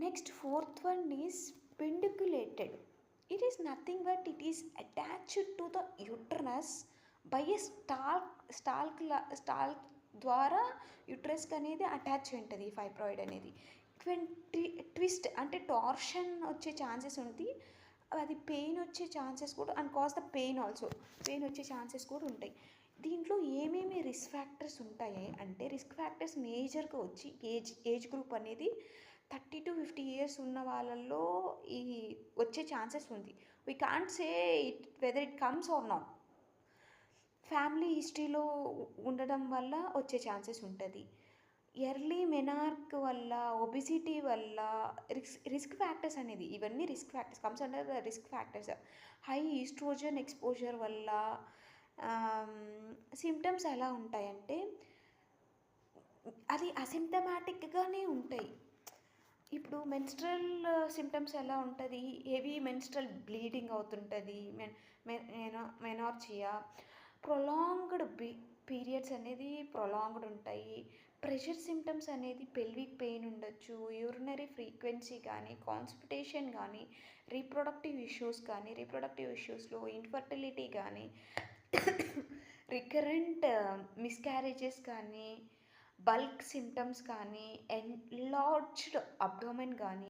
Next fourth one is pedunculated. It is nothing but it is attached to the uterus by a stalk ద్వారా యూట్రస్కి అనేది attach ఉంటుంది ఈ fibroid అనేది. Twist అంటే టార్షన్ వచ్చే ఛాన్సెస్ ఉంది, అది పెయిన్ వచ్చే ఛాన్సెస్ కూడా and cause the pain also, pain వచ్చే ఛాన్సెస్ కూడా ఉంటాయి. దీంట్లో ఏమేమి రిస్క్ ఫ్యాక్టర్స్ ఉంటాయి అంటే, రిస్క్ ఫ్యాక్టర్స్ మేజర్గా వచ్చి ఏజ్ గ్రూప్ అనేది 30 to 50 ఇయర్స్ ఉన్న వాళ్ళల్లో ఈ వచ్చే ఛాన్సెస్ ఉంది. We can't say it whether it comes or not. Family హిస్టరీలో ఉండడం వల్ల వచ్చే ఛాన్సెస్ ఉంటుంది. ఎర్లీ మెనార్క్ వల్ల, ఒబిసిటీ వల్ల, రిస్క్ ఫ్యాక్టర్స్ అనేది, ఇవన్నీ risk factors comes under the risk factors. High oestrogen exposure వల్ల సిమ్టమ్స్ ఎలా ఉంటాయంటే అది అసిమ్టమాటిక్గానే ఉంటాయి. ఇప్పుడు మెన్స్ట్రల్ సిమ్టమ్స్ ఎలా ఉంటుంది, హెవీ మెన్స్ట్రల్ బ్లీడింగ్ అవుతుంటుంది, మెనార్చియా, ప్రొలాంగ్డ్ పీరియడ్స్ అనేది ప్రొలాంగ్డ్ ఉంటాయి. ప్రెషర్ సిమ్టమ్స్ అనేది పెల్విక్ పెయిన్ ఉండొచ్చు, యూరినరీ ఫ్రీక్వెన్సీ కానీ, కాన్స్టిపేషన్ కానీ, రీప్రొడక్టివ్ ఇష్యూస్లో ఇన్ఫర్టిలిటీ కానీ, రికరెంట్ మిస్క్యారేజెస్ కానీ, బల్క్ సిమ్టమ్స్ కానీ, ఎన్లార్జ్డ్ అబ్డోమెన్ కానీ,